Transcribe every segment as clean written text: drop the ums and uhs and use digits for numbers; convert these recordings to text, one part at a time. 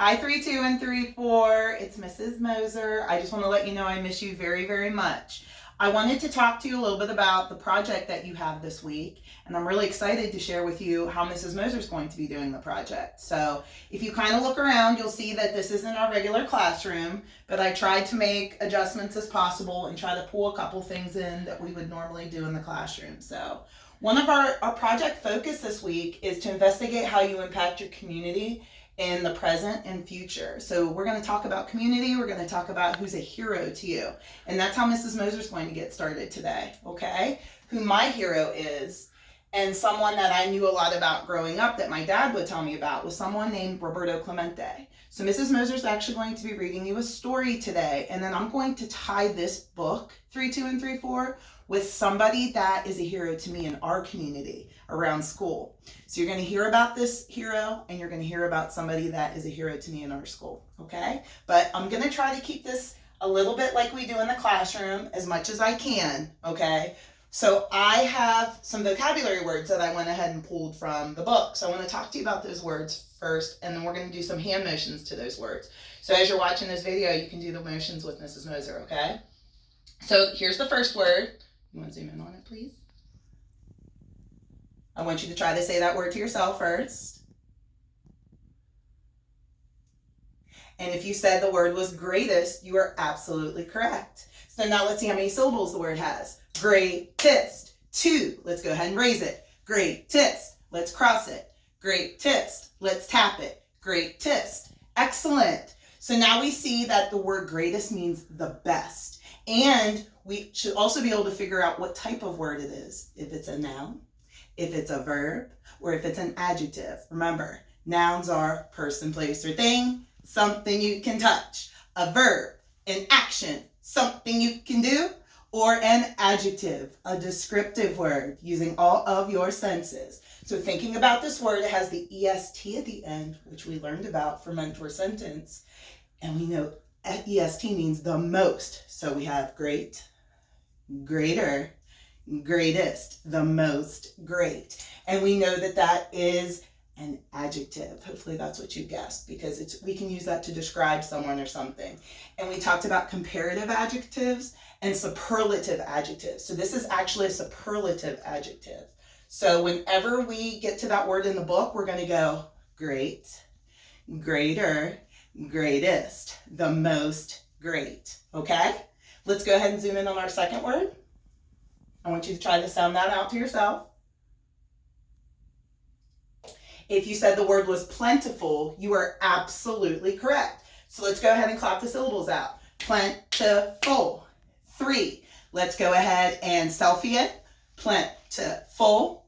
Hi, 3-2 and 3-4. It's Mrs. Moser. I just want to let you know I miss you very, very much. I wanted to talk to you a little bit about the project that you have this week, and I'm really excited to share with you how Mrs. Moser is going to be doing the project. So if you kind of look around, you'll see that this isn't our regular classroom, but I tried to make adjustments as possible and try to pull a couple things in that we would normally do in the classroom. So one of our project focus this week is to investigate how you impact your community in the present and future. So we're going to talk about community. We're going to talk about who's a hero to you. And that's how Mrs. Moser is going to get started today, okay? Who my hero is, and someone that I knew a lot about growing up that my dad would tell me about was someone named Roberto Clemente. So Mrs. Moser is actually going to be reading you a story today, and then I'm going to tie this book, 3-2 and 3-4, with somebody that is a hero to me in our community around school. So you're going to hear about this hero, and you're going to hear about somebody that is a hero to me in our school, okay? But I'm going to try to keep this a little bit like we do in the classroom as much as I can, okay? So I have some vocabulary words that I went ahead and pulled from the book. So I want to talk to you about those words first, and then we're going to do some hand motions to those words. So as you're watching this video, you can do the motions with Mrs. Moser, okay? So here's the first word. You want to zoom in on it, please? I want you to try to say that word to yourself first. And if you said the word was greatest, you are absolutely correct. So now let's see how many syllables the word has. Greatest. 2. Let's go ahead and raise it. Greatest. Let's cross it. Greatest. Let's tap it. Greatest. Excellent. So now we see that the word greatest means the best. And we should also be able to figure out what type of word it is. If it's a noun, if it's a verb, or if it's an adjective. Remember, nouns are person, place, or thing, something you can touch. A verb, an action, something you can do, or an adjective, a descriptive word, using all of your senses. So thinking about this word, it has the EST at the end, which we learned about for mentor sentence. And we know EST means the most. So we have great, greater, greatest, the most, great. And we know that that is an adjective. Hopefully that's what you guessed, because we can use that to describe someone or something. And we talked about comparative adjectives and superlative adjectives. So this is actually a superlative adjective. So whenever we get to that word in the book, we're going to go great, greater, greatest, the most, great. Okay? Let's go ahead and zoom in on our second word. I want you to try to sound that out to yourself. If you said the word was plentiful, you are absolutely correct. So let's go ahead and clap the syllables out. Plentiful. 3. Let's go ahead and selfie it. Plentiful.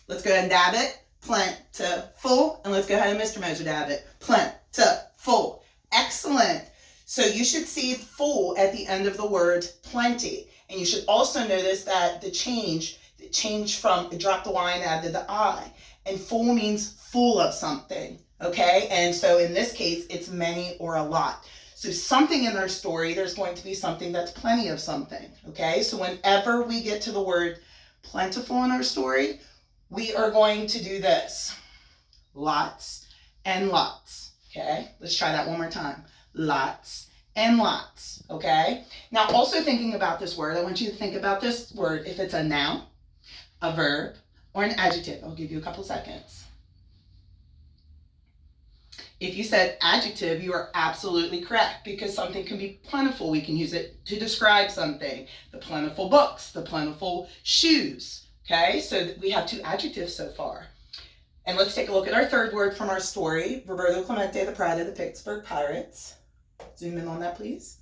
Let's go ahead and dab it. Plentiful. And let's go ahead and Mr. Moser dab it. Plentiful. Excellent. So you should see full at the end of the word plenty. And you should also notice that the change from it dropped the Y and added the I. And full means full of something, okay? And so in this case, it's many or a lot. So something in our story, there's going to be something that's plenty of something, okay? So whenever we get to the word plentiful in our story, we are going to do this. Lots and lots, okay? Let's try that one more time. Lots and lots, okay? Now also thinking about this word, I want you to think about this word if it's a noun, a verb, or an adjective. I'll give you a couple seconds. If you said adjective, you are absolutely correct, because something can be plentiful. We can use it to describe something. The plentiful books, the plentiful shoes. Okay, so we have 2 adjectives so far. And let's take a look at our third word from our story, Roberto Clemente, the pride of the Pittsburgh Pirates. Zoom in on that, please.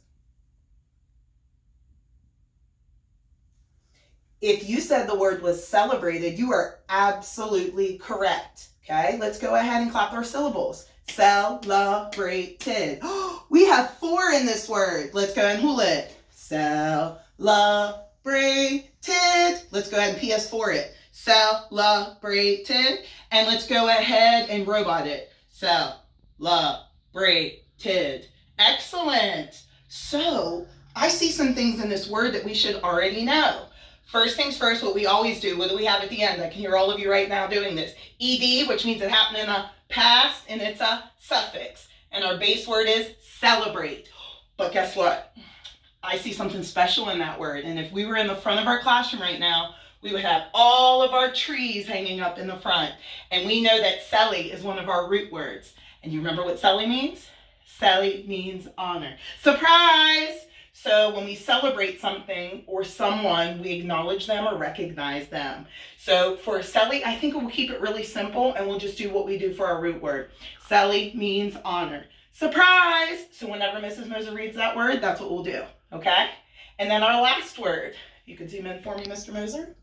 If you said the word was celebrated, you are absolutely correct. Okay, let's go ahead and clap our syllables. Celebrated. We have 4 in this word. Let's go ahead and hula it. Celebrated. Let's go ahead and PS4 it. Celebrated. And let's go ahead and robot it. Celebrated. Excellent. So I see some things in this word that we should already know. First things first, what we always do, what do we have at the end? I can hear all of you right now doing this. ED, which means it happened in a past, and it's a suffix. And our base word is celebrate. But guess what? I see something special in that word. And if we were in the front of our classroom right now, we would have all of our trees hanging up in the front. And we know that Selly is one of our root words. And you remember what Selly means? Selly means honor. Surprise! So when we celebrate something or someone, we acknowledge them or recognize them. So for Selly, I think we'll keep it really simple and we'll just do what we do for our root word. Selly means honor. Surprise! So whenever Mrs. Moser reads that word, that's what we'll do, okay? And then our last word. You could zoom in for me, Mr. Moser.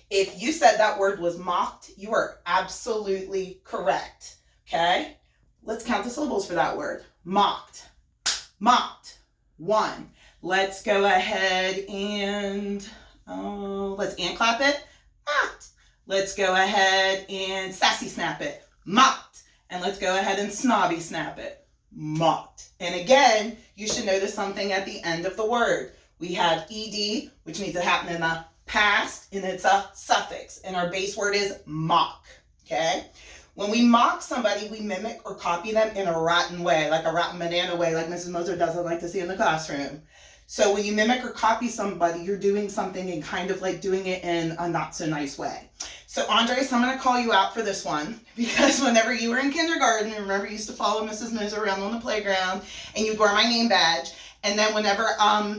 If you said that word was mocked, you are absolutely correct, okay? Let's count the syllables for that word. Mocked. Mocked. 1. Let's go ahead and, let's ant clap it. Mocked. Let's go ahead and sassy snap it. Mocked. And let's go ahead and snobby snap it. Mocked. And again, you should notice something at the end of the word. We have ed, which means it happened in the past, and it's a suffix. And our base word is mock, okay? When we mock somebody, we mimic or copy them in a rotten way, like a rotten banana way, like Mrs. Moser doesn't like to see in the classroom. So when you mimic or copy somebody, you're doing something and kind of like doing it in a not so nice way. So Andres, I'm going to call you out for this one, because whenever you were in kindergarten, remember you used to follow Mrs. Moser around on the playground, and you'd wear my name badge, and then whenever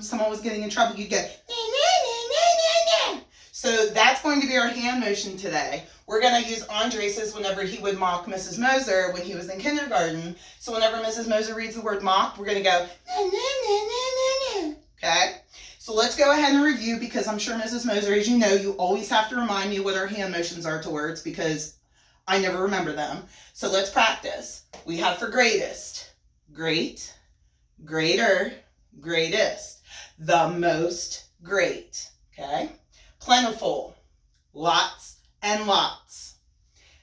someone was getting in trouble, you'd go, nah, nah, nah, nah, nah, nah. So that's going to be our hand motion today. We're going to use Andres's whenever he would mock Mrs. Moser when he was in kindergarten. So whenever Mrs. Moser reads the word mock, we're going to go, nah, nah, nah, nah, nah, nah. Okay? So let's go ahead and review, because I'm sure Mrs. Moser, as you know, you always have to remind me what our hand motions are to words, because I never remember them. So let's practice. We have for greatest, great, greater, greatest, the most great, okay? Plentiful, lots and lots.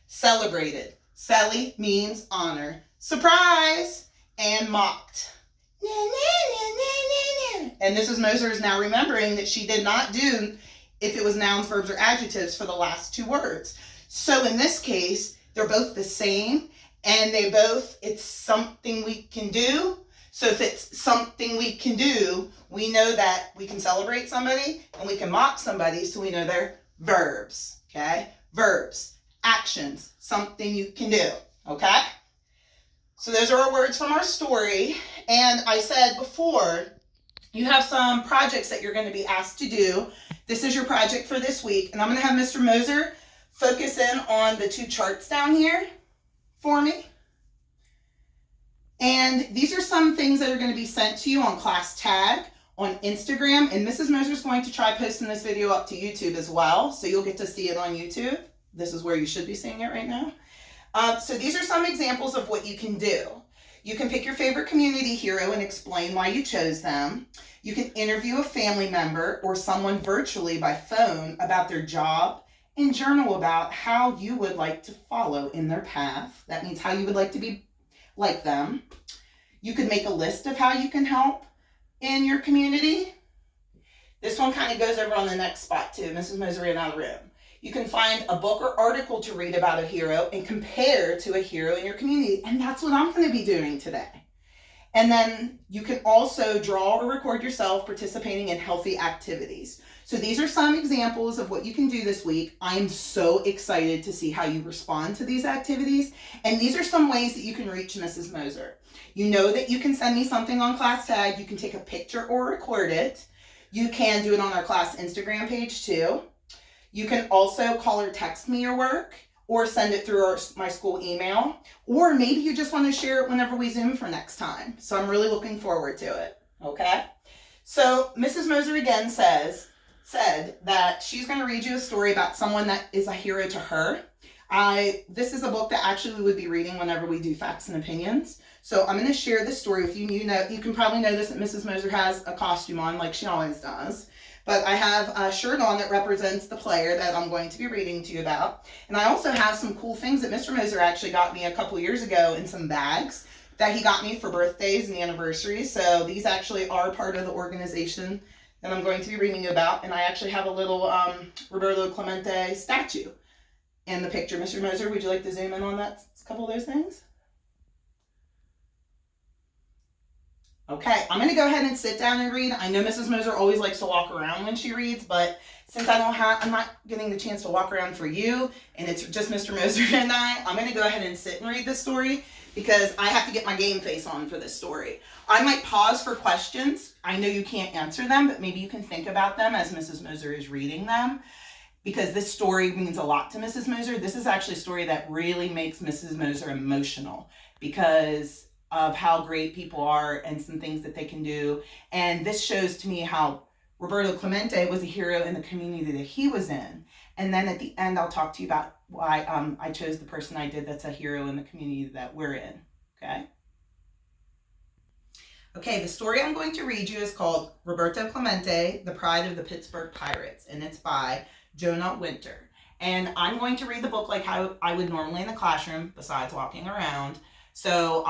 Celebrated, Selly means honor. Surprise, and mocked. Na, na, na, na, na, na. And Mrs. Moser is now remembering that she did not do if it was nouns, verbs, or adjectives for the last two words. So in this case, they're both the same, and it's something we can do. So if it's something we can do, we know that we can celebrate somebody and we can mock somebody, so we know they're verbs, okay? Verbs, actions, something you can do, okay? So those are our words from our story. And I said before, you have some projects that you're going to be asked to do. This is your project for this week. And I'm going to have Mr. Moser focus in on the two charts down here for me. And these are some things that are going to be sent to you on class tag, on Instagram. And Mrs. Moser is going to try posting this video up to YouTube as well. So you'll get to see it on YouTube. This is where you should be seeing it right now. So these are some examples of what you can do. You can pick your favorite community hero and explain why you chose them. You can interview a family member or someone virtually by phone about their job and journal about how you would like to follow in their path. That means how you would like to be like them. You could make a list of how you can help in your community. This one kind of goes over on the next spot too. Mrs. Moser ran out of the room. You can find a book or article to read about a hero and compare to a hero in your community. And that's what I'm going to be doing today. And then you can also draw or record yourself participating in healthy activities. So these are some examples of what you can do this week. I'm so excited to see how you respond to these activities. And these are some ways that you can reach Mrs. Moser. You know that you can send me something on class tag. You can take a picture or record it. You can do it on our class Instagram page too. You can also call or text me your work, or send it through my school email, or maybe you just want to share it whenever we Zoom for next time. So I'm really looking forward to it, okay? So Mrs. Moser again said that she's going to read you a story about someone that is a hero to her. This is a book that actually we would be reading whenever we do Facts and Opinions. So I'm going to share this story with you. You can probably notice that Mrs. Moser has a costume on like she always does. But I have a shirt on that represents the player that I'm going to be reading to you about. And I also have some cool things that Mr. Moser actually got me a couple years ago in some bags that he got me for birthdays and anniversaries. So these actually are part of the organization that I'm going to be reading you about. And I actually have a little Roberto Clemente statue and the picture. Mr. Moser, would you like to zoom in on that, a couple of those things? Okay, I'm going to go ahead and sit down and read. I know Mrs. Moser always likes to walk around when she reads, but since I'm not getting the chance to walk around for you, and it's just Mr. Moser and I'm going to go ahead and sit and read this story because I have to get my game face on for this story. I might pause for questions. I know you can't answer them, but maybe you can think about them as Mrs. Moser is reading them, because this story means a lot to Mrs. Moser. This is actually a story that really makes Mrs. Moser emotional because of how great people are and some things that they can do. And this shows to me how Roberto Clemente was a hero in the community that he was in. And then at the end, I'll talk to you about why I chose the person I did that's a hero in the community that we're in, okay? Okay, the story I'm going to read you is called Roberto Clemente, The Pride of the Pittsburgh Pirates, and it's by Jonah Winter. And I'm going to read the book like how I would normally in the classroom, besides walking around. So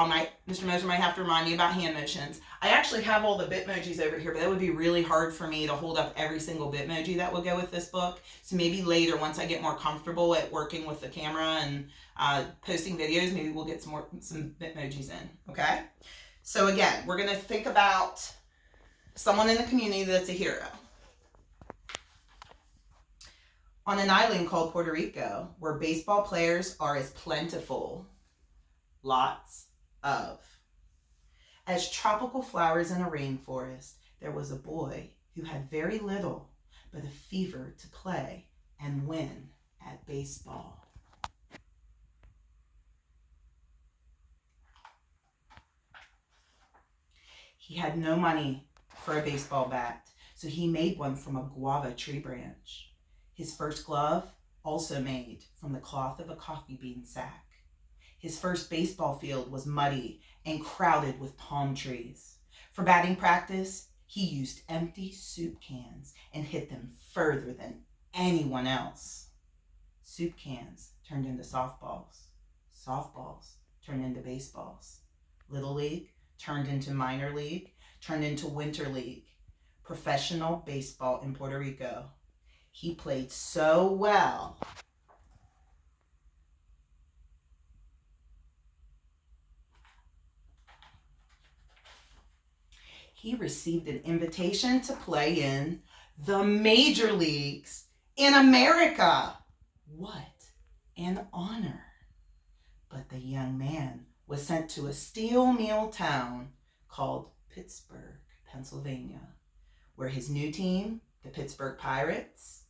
Mr. Moser might have to remind me about hand motions. I actually have all the Bitmojis over here, but that would be really hard for me to hold up every single Bitmoji that would go with this book. So maybe later, once I get more comfortable at working with the camera and posting videos, maybe we'll get some Bitmojis in, okay? So again, we're going to think about someone in the community that's a hero. On an island called Puerto Rico, where baseball players are as plentiful, lots of, as tropical flowers in a rainforest, there was a boy who had very little but a fever to play and win at baseball. He had no money for a baseball bat, so he made one from a guava tree branch. His first glove, also made from the cloth of a coffee bean sack. His first baseball field was muddy and crowded with palm trees. For batting practice, he used empty soup cans and hit them further than anyone else. Soup cans turned into softballs. Softballs turned into baseballs. Little League turned into minor league, turned into winter league. Professional baseball in Puerto Rico. He played so well he received an invitation to play in the major leagues in America. What an honor. But the young man was sent to a steel mill town called Pittsburgh, Pennsylvania, where his new team, the Pittsburgh Pirates,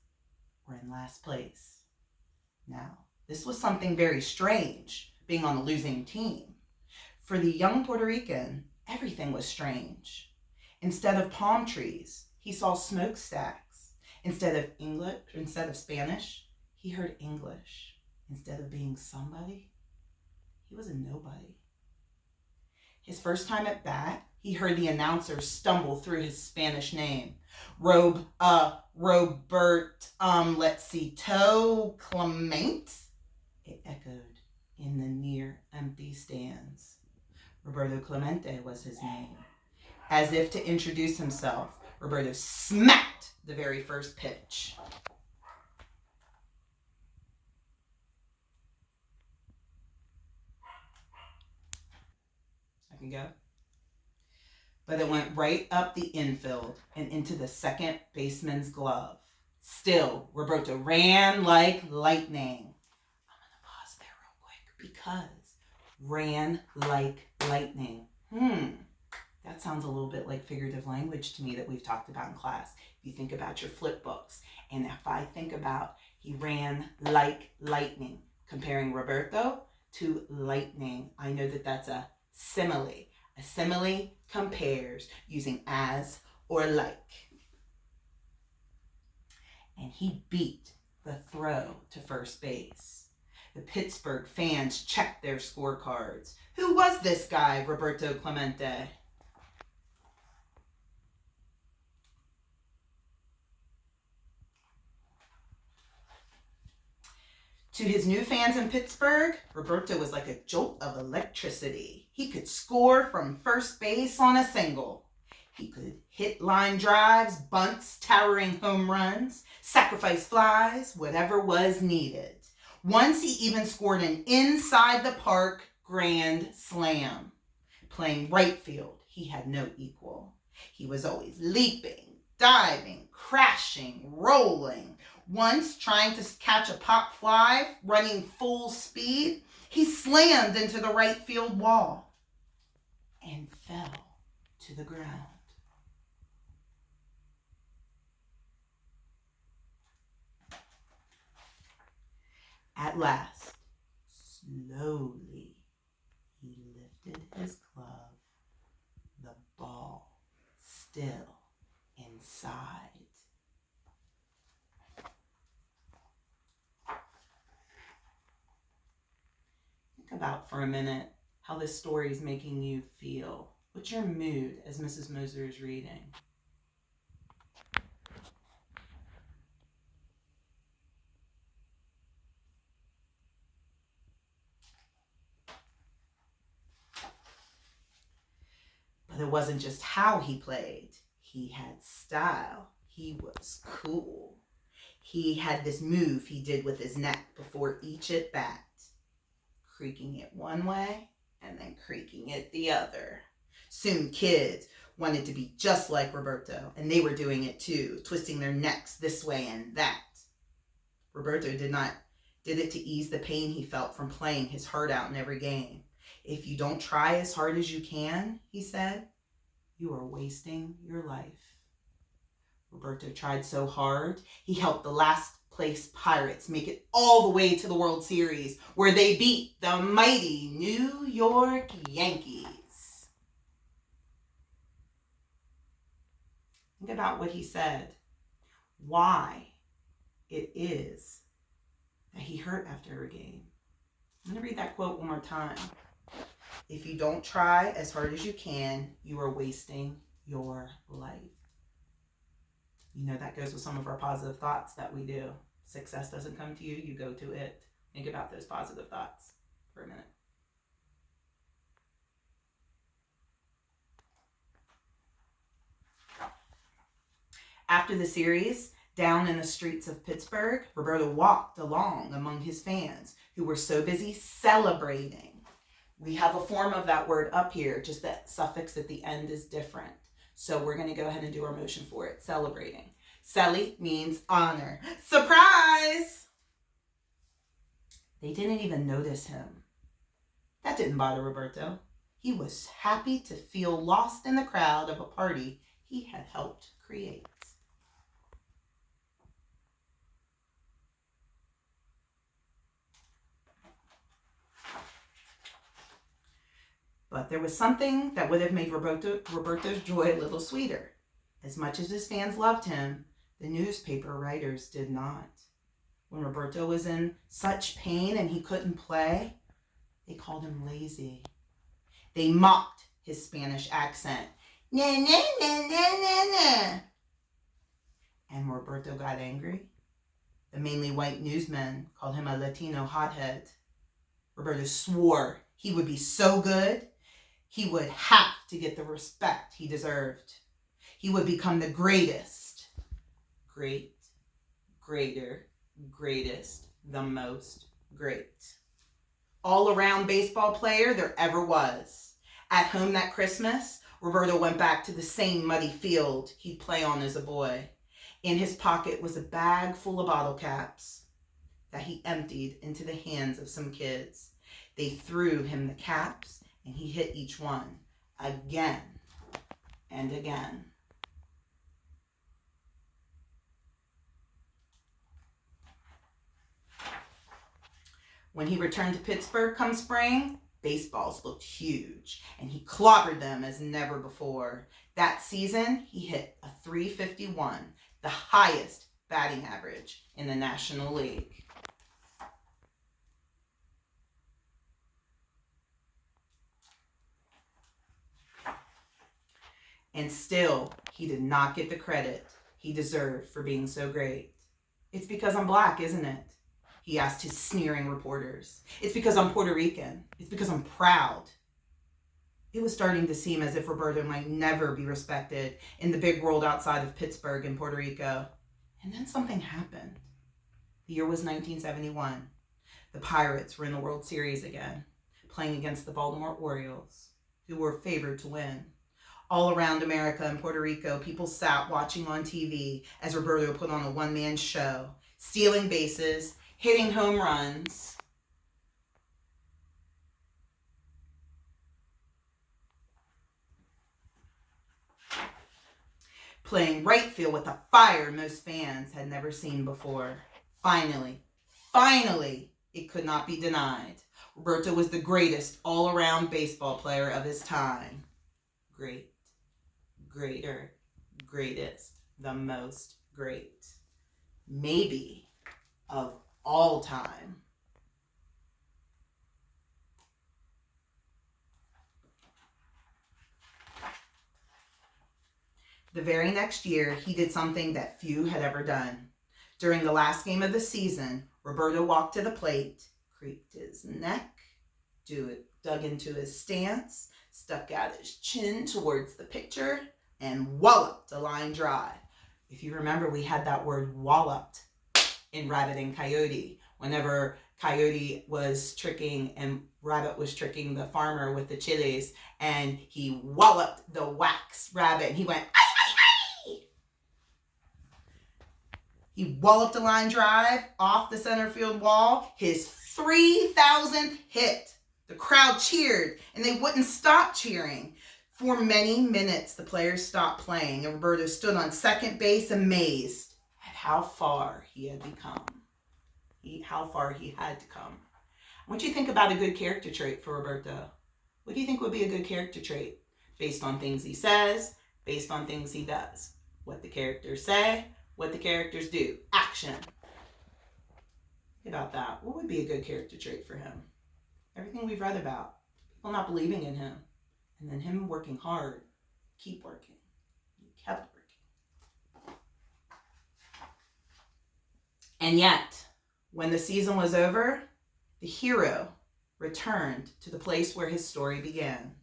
were in last place. Now, this was something very strange, being on a losing team. For the young Puerto Rican, everything was strange. Instead of palm trees, he saw smokestacks. Instead of Spanish, he heard English. Instead of being somebody, he was a nobody. His first time at bat, he heard the announcer stumble through his Spanish name. Robert, Clement? It echoed in the near empty stands. Roberto Clemente was his name. As if to introduce himself, Roberto smacked the very first pitch. I can go. But it went right up the infield and into the second baseman's glove. Still, Roberto ran like lightning. I'm going to pause there real quick because ran like lightning. That sounds a little bit like figurative language to me that we've talked about in class. If you think about your flip books, and if I think about he ran like lightning, comparing Roberto to lightning, I know that that's a simile. A simile compares using as or like. And he beat the throw to first base. The Pittsburgh fans checked their scorecards. Who was this guy, Roberto Clemente? To his new fans in Pittsburgh, Roberto was like a jolt of electricity. He could score from first base on a single. He could hit line drives, bunts, towering home runs, sacrifice flies, whatever was needed. Once he even scored an inside the park grand slam. Playing right field, he had no equal. He was always leaping, diving, crashing, rolling. Once, trying to catch a pop fly, running full speed, he slammed into the right field wall and fell to the ground. At last, slowly, he lifted his glove, the ball still inside. Think about for a minute how this story is making you feel. What's your mood as Mrs. Moser is reading? But it wasn't just how he played. He had style. He was cool. He had this move he did with his neck before each at bat, creaking it one way and then creaking it the other. Soon kids wanted to be just like Roberto, and they were doing it too, twisting their necks this way and that. Roberto did it to ease the pain he felt from playing his heart out in every game. If you don't try as hard as you can, he said, you are wasting your life. Roberto tried so hard, he helped the last place Pirates make it all the way to the World Series, where they beat the mighty New York Yankees. Think about what he said, why it is that he hurt after a game. I'm going to read that quote one more time. If you don't try as hard as you can, you are wasting your life. You know, that goes with some of our positive thoughts that we do. Success doesn't come to you, you go to it. Think about those positive thoughts for a minute. After the series, down in the streets of Pittsburgh, Roberto walked along among his fans who were so busy celebrating. We have a form of that word up here, just that suffix at the end is different. So we're going to go ahead and do our motion for it, celebrating. Celi means honor. Surprise! They didn't even notice him. That didn't bother Roberto. He was happy to feel lost in the crowd of a party he had helped create. But there was something that would have made Roberto's joy a little sweeter. As much as his fans loved him, the newspaper writers did not. When Roberto was in such pain and he couldn't play, they called him lazy. They mocked his Spanish accent. Na, na, na, na, na, na. And Roberto got angry. The mainly white newsmen called him a Latino hothead. Roberto swore he would be so good, he would have to get the respect he deserved. He would become the greatest. Great, greater, greatest, the most great. All-around baseball player there ever was. At home that Christmas, Roberto went back to the same muddy field he'd play on as a boy. In his pocket was a bag full of bottle caps that he emptied into the hands of some kids. They threw him the caps, and he hit each one again and again. When he returned to Pittsburgh come spring, baseballs looked huge, and he clobbered them as never before. That season, he hit a .351, the highest batting average in the National League. And still, he did not get the credit he deserved for being so great. It's because I'm black, isn't it? He asked his sneering reporters. It's because I'm Puerto Rican. It's because I'm proud. It was starting to seem as if Roberto might never be respected in the big world outside of Pittsburgh and Puerto Rico. And then something happened. The year was 1971. The Pirates were in the World Series again, playing against the Baltimore Orioles, who were favored to win. All around America and Puerto Rico, people sat watching on TV as Roberto put on a one-man show, stealing bases, hitting home runs, playing right field with a fire most fans had never seen before. Finally, it could not be denied. Roberto was the greatest all-around baseball player of his time. Great, greater, greatest, the most great. Maybe of all time. The very next year, he did something that few had ever done. During the last game of the season, Roberto walked to the plate, creaked his neck, dug into his stance, stuck out his chin towards the pitcher, and walloped a line drive. If you remember, we had that word walloped in Rabbit and Coyote. Whenever Coyote was tricking and Rabbit was tricking the farmer with the chilies, and he walloped the wax rabbit, and he went, "Ay, ay, ay!" He walloped a line drive off the center field wall, his 3,000th hit. The crowd cheered, and they wouldn't stop cheering. For many minutes, the players stopped playing, and Roberto stood on second base amazed at how far he had become. How far he had to come. I want you to think about a good character trait for Roberto. What do you think would be a good character trait? Based on things he says, based on things he does. What the characters say, what the characters do. Action. Think about that. What would be a good character trait for him? Everything we've read about. People not believing in him. And then him working hard. Keep working. He kept working. And yet, when the season was over, the hero returned to the place where his story began,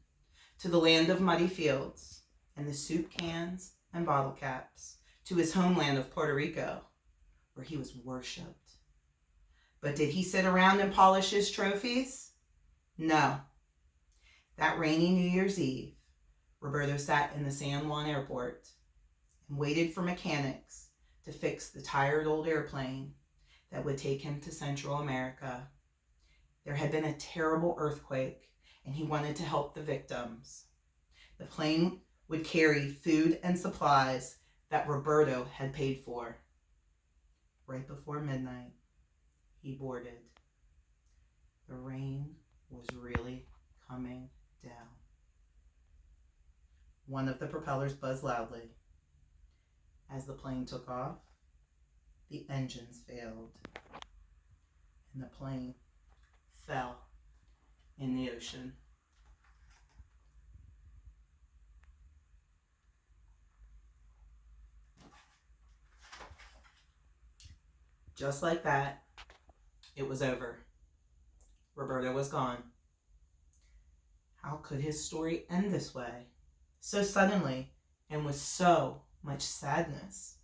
to the land of muddy fields and the soup cans and bottle caps, to his homeland of Puerto Rico, where he was worshipped. But did he sit around and polish his trophies? No. That rainy New Year's Eve, Roberto sat in the San Juan airport and waited for mechanics to fix the tired old airplane that would take him to Central America. There had been a terrible earthquake, and he wanted to help the victims. The plane would carry food and supplies that Roberto had paid for. Right before midnight, he boarded. The rain was really coming down. One of the propellers buzzed loudly. As the plane took off, the engines failed, and the plane fell in the ocean. Just like that, it was over. Roberto was gone. How could his story end this way? So suddenly, and with so much sadness.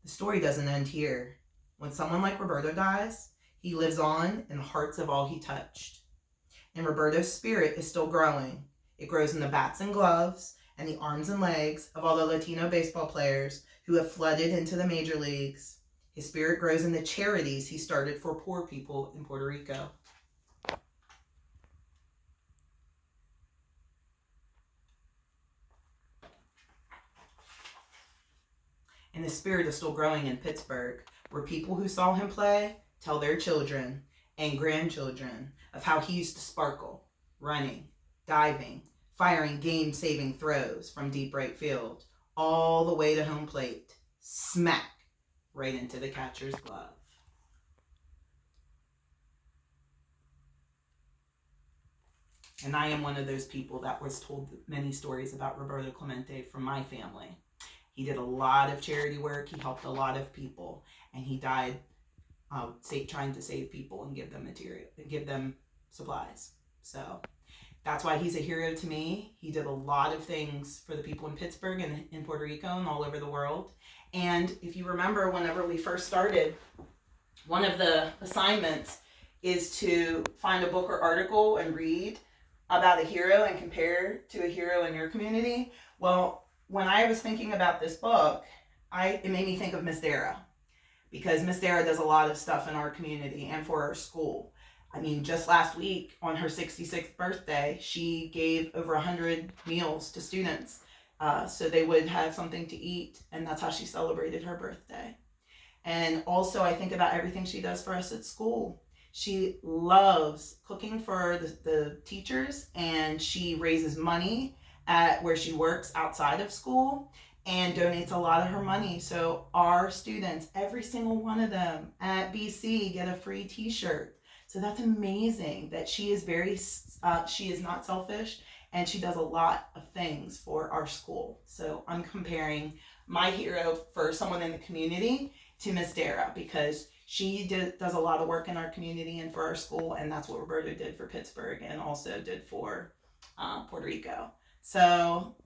The story doesn't end here. When someone like Roberto dies, he lives on in the hearts of all he touched. And Roberto's spirit is still growing. It grows in the bats and gloves and the arms and legs of all the Latino baseball players who have flooded into the major leagues. His spirit grows in the charities he started for poor people in Puerto Rico. And the spirit is still growing in Pittsburgh, where people who saw him play tell their children and grandchildren of how he used to sparkle, running, diving, firing game-saving throws from deep right field, all the way to home plate, smack, right into the catcher's glove. And I am one of those people that was told many stories about Roberto Clemente from my family. He did a lot of charity work. He helped a lot of people, and he died trying to save people and give them material, give them supplies. So that's why he's a hero to me. He did a lot of things for the people in Pittsburgh and in Puerto Rico and all over the world. And if you remember, whenever we first started, one of the assignments is to find a book or article and read about a hero and compare to a hero in your community. Well, when I was thinking about this book, it made me think of Miss Dara, because Miss Dara does a lot of stuff in our community and for our school. I mean, just last week on her 66th birthday, she gave over 100 meals to students so they would have something to eat, and that's how she celebrated her birthday. And also, I think about everything she does for us at school. She loves cooking for the teachers, and she raises money at where she works outside of school and donates a lot of her money. So our students, every single one of them at BC, get a free t-shirt. So that's amazing that she is she is not selfish, and she does a lot of things for our school. So I'm comparing my hero for someone in the community to Miss Dara, because she does a lot of work in our community and for our school, and that's what Roberto did for Pittsburgh and also did for Puerto Rico. So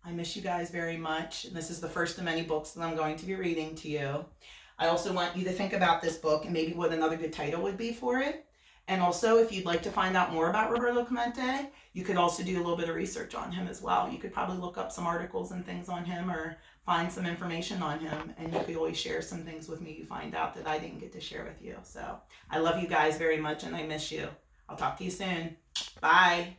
I miss you guys very much. And this is the first of many books that I'm going to be reading to you. I also want you to think about this book and maybe what another good title would be for it. And also, if you'd like to find out more about Roberto Clemente, you could also do a little bit of research on him as well. You could probably look up some articles and things on him, or find some information on him, and you could always share some things with me you find out that I didn't get to share with you. So I love you guys very much, and I miss you. I'll talk to you soon. Bye.